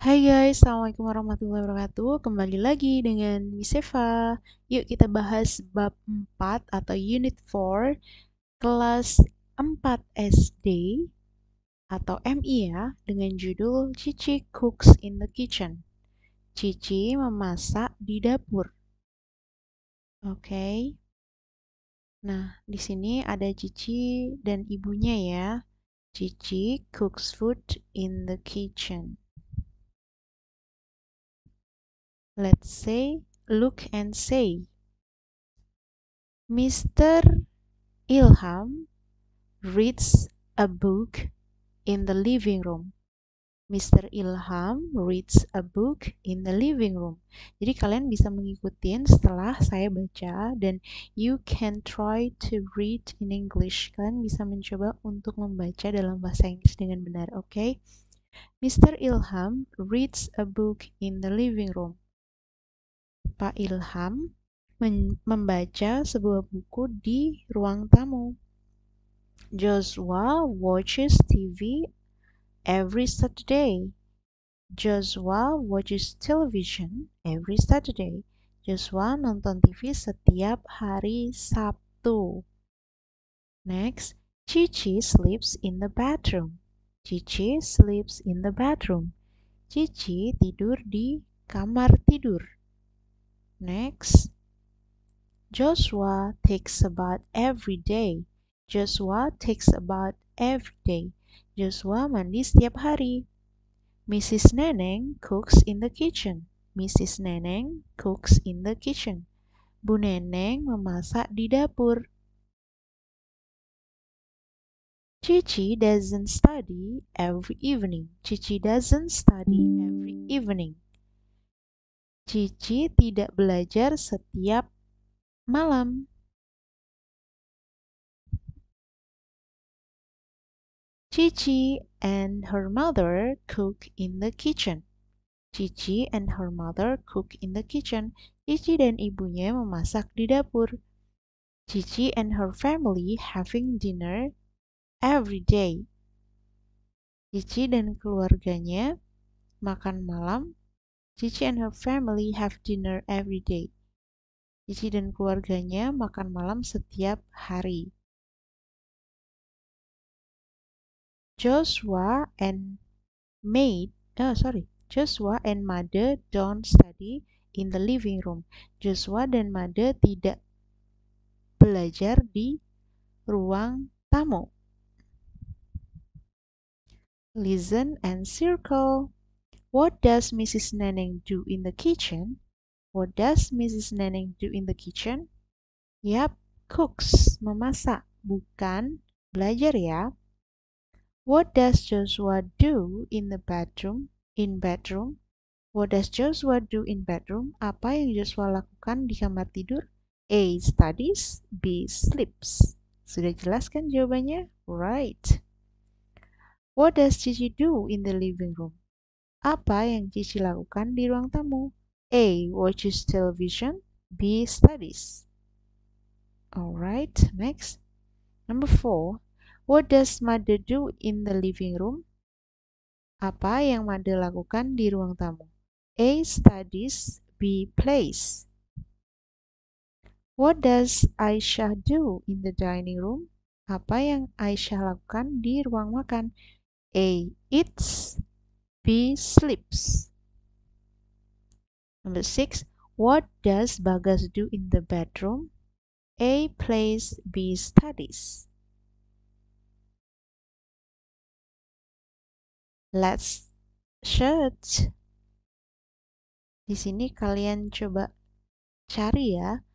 Hai guys, Assalamualaikum warahmatullahi wabarakatuh. Kembali lagi dengan Miss Eva. Yuk kita bahas bab 4 atau unit 4 kelas 4 SD atau MI ya, dengan judul Cici Cooks in the Kitchen. Cici memasak di dapur. Oke. Nah, di sini ada Cici dan ibunya ya. Cici cooks food in the kitchen. Let's say, look and say. Mr. Ilham reads a book in the living room. Mr. Ilham reads a book in the living room. Jadi kalian bisa mengikuti setelah saya baca dan you can try to read in English. Kalian bisa mencoba untuk membaca dalam bahasa Inggris dengan benar, oke? Okay? Mr. Ilham reads a book in the living room. Pak Ilham membaca sebuah buku di ruang tamu. Joshua watches TV every Saturday. Joshua watches television every Saturday. Joshua nonton TV setiap hari Sabtu. Next, Cici sleeps in the bathroom. Cici sleeps in the bathroom. Cici tidur di kamar tidur. Next, Joshua takes a bath every day. Joshua takes a bath every day. Joshua mandi setiap hari. Mrs. Neneng cooks in the kitchen. Mrs. Neneng cooks in the kitchen. Bu Neneng memasak di dapur. Cici doesn't study every evening. Cici doesn't study every evening. Cici tidak belajar setiap malam. Cici and her mother cook in the kitchen. Cici and her mother cook in the kitchen. Cici dan ibunya memasak di dapur. Cici and her family having dinner every day. Cici dan keluarganya makan malam. Cici and her family have dinner every day. Cici dan keluarganya makan malam setiap hari. Joshua and Mother don't study in the living room. Joshua dan Mother tidak belajar di ruang tamu. Listen and circle. What does Mrs. Neneng do in the kitchen? What does Mrs. Neneng do in the kitchen? Yap, cooks, memasak, bukan belajar ya. What does Joshua do in the bedroom? In bedroom? What does Joshua do in bedroom? Apa yang Joshua lakukan di kamar tidur? A. Studies. B. Sleeps. Sudah jelas kan jawabannya? Right. What does Cici do in the living room? Apa yang Cici lakukan di ruang tamu? A. Watches television. B. Studies. Alright, next. Number 4. What does Mother do in the living room? Apa yang Mother lakukan di ruang tamu? A. Studies. B. Plays. What does Aisyah do in the dining room? Apa yang Aisyah lakukan di ruang makan? A. Eats. B. Sleeps. Number 6. What does Bagas do in the bedroom? A. Plays. B. Studies. Let's search. Di sini kalian coba cari ya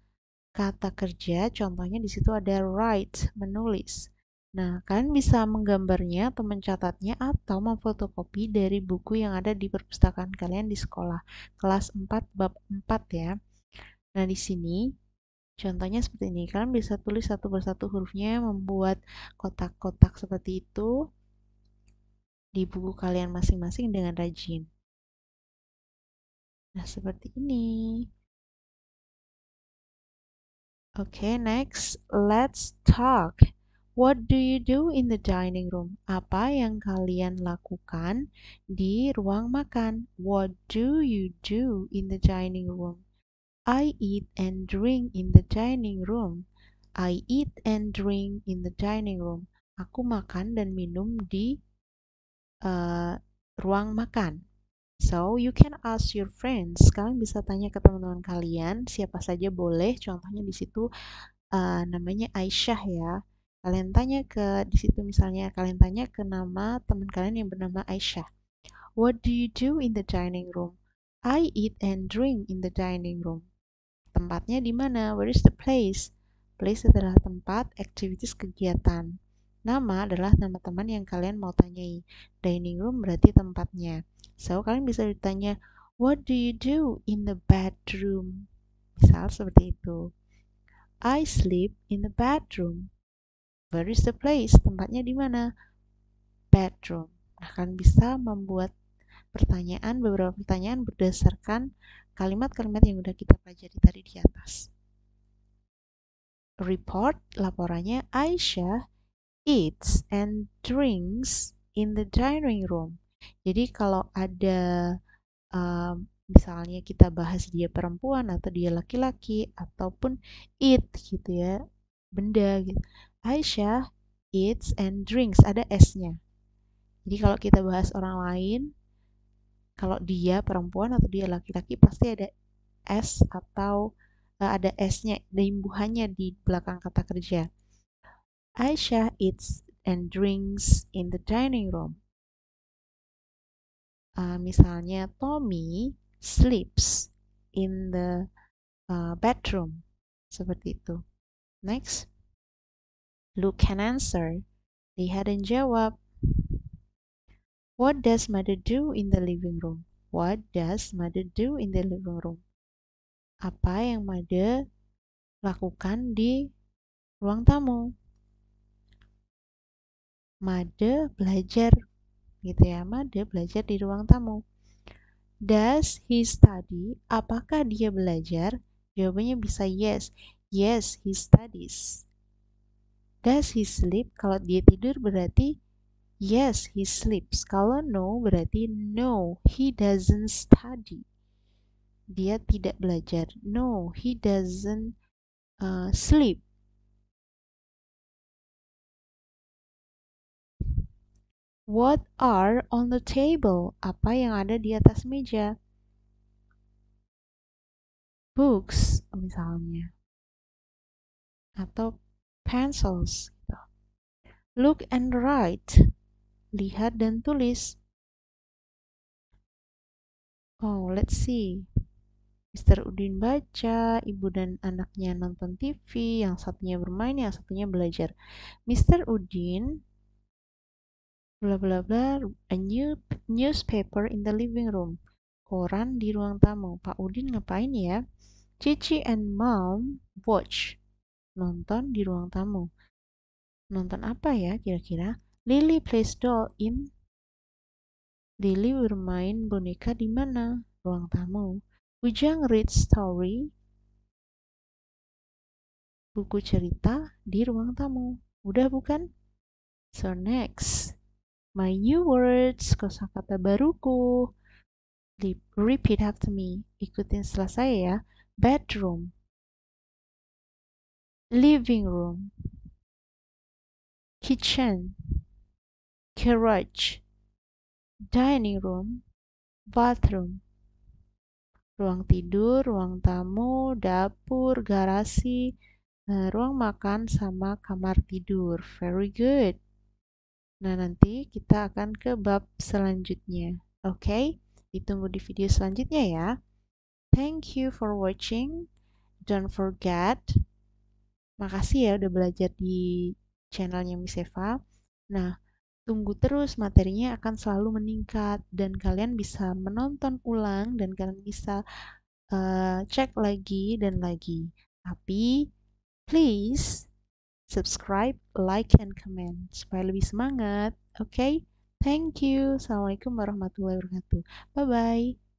kata kerja. Contohnya di situ ada write, menulis. Nah, kalian bisa menggambarnya atau mencatatnya atau memfotokopi dari buku yang ada di perpustakaan kalian di sekolah. Kelas 4 bab 4 ya. Nah, di sini contohnya seperti ini. Kalian bisa tulis satu persatu hurufnya, membuat kotak-kotak seperti itu di buku kalian masing-masing dengan rajin. Nah, seperti ini. Okay, next, let's talk. What do you do in the dining room? Apa yang kalian lakukan di ruang makan? What do you do in the dining room? I eat and drink in the dining room. I eat and drink in the dining room. Aku makan dan minum di ruang makan. So, you can ask your friends. Kalian bisa tanya ke teman-teman kalian, siapa saja boleh. Contohnya di situ namanya Aisyah ya. Kalian tanya ke di situ misalnya kalian tanya ke nama teman kalian yang bernama Aisyah. What do you do in the dining room? I eat and drink in the dining room. Tempatnya di mana? Where is the place? Place adalah tempat, activities kegiatan. Nama adalah nama teman yang kalian mau tanyai. Dining room berarti tempatnya. So, kalian bisa ditanya, what do you do in the bedroom? Misal seperti itu. I sleep in the bedroom. Where is the place? Tempatnya di mana? Bedroom. Nah, kalian bisa membuat beberapa pertanyaan berdasarkan kalimat-kalimat yang udah kita pelajari tadi di atas. Report, laporannya, Aisyah eats and drinks in the dining room. Jadi kalau ada misalnya kita bahas dia perempuan atau dia laki-laki ataupun it gitu ya, benda gitu. Aisyah eats and drinks, ada S-nya. Jadi kalau kita bahas orang lain, kalau dia perempuan atau dia laki-laki pasti ada S atau ada S-nya, ada imbuhannya di belakang kata kerja. Aisyah eats and drinks in the dining room. Misalnya Tommy sleeps in the bedroom. Seperti itu. Next. Look and answer. Lihat dan jawab. What does mother do in the living room? What does mother do in the living room? Apa yang mother lakukan di ruang tamu? Mother belajar gitu ya. Mother belajar di ruang tamu. Does he study? Apakah dia belajar? Jawabannya bisa yes. Yes, he studies. Does he sleep? Kalau dia tidur berarti yes, he sleeps. Kalau no berarti no, he doesn't study. Dia tidak belajar. No, he doesn't sleep. What are on the table? Apa yang ada di atas meja? Books misalnya. Atau pencils. Look and write. Lihat dan tulis. Oh, let's see. Mr. Udin baca, ibu dan anaknya nonton TV, yang satunya bermain, yang satunya belajar. Mr. Udin, bla bla bla, a new newspaper in the living room. Koran di ruang tamu. Pak Udin ngapain ya? Cici and Mom watch. Nonton di ruang tamu. Nonton apa ya kira-kira? Lily plays doll in. Lily bermain boneka di mana? Ruang tamu. Ujang read story, buku cerita di ruang tamu. Udah bukan? So next, my new words, kosakata baruku. Repeat after me. Ikutin setelah saya ya. Bedroom, living room, kitchen, garage, dining room, bathroom. Ruang tidur, ruang tamu, dapur, garasi, ruang makan, sama kamar tidur. Very good. Nah, nanti kita akan ke bab selanjutnya. Oke? Ditunggu di video selanjutnya ya. Thank you for watching. Don't forget. Makasih ya udah belajar di channelnya Miss Eva. Nah, tunggu terus, materinya akan selalu meningkat dan kalian bisa menonton ulang dan kalian bisa cek lagi dan lagi. Tapi please subscribe, like, and comment supaya lebih semangat. Oke? Thank you. Assalamualaikum warahmatullahi wabarakatuh. Bye-bye.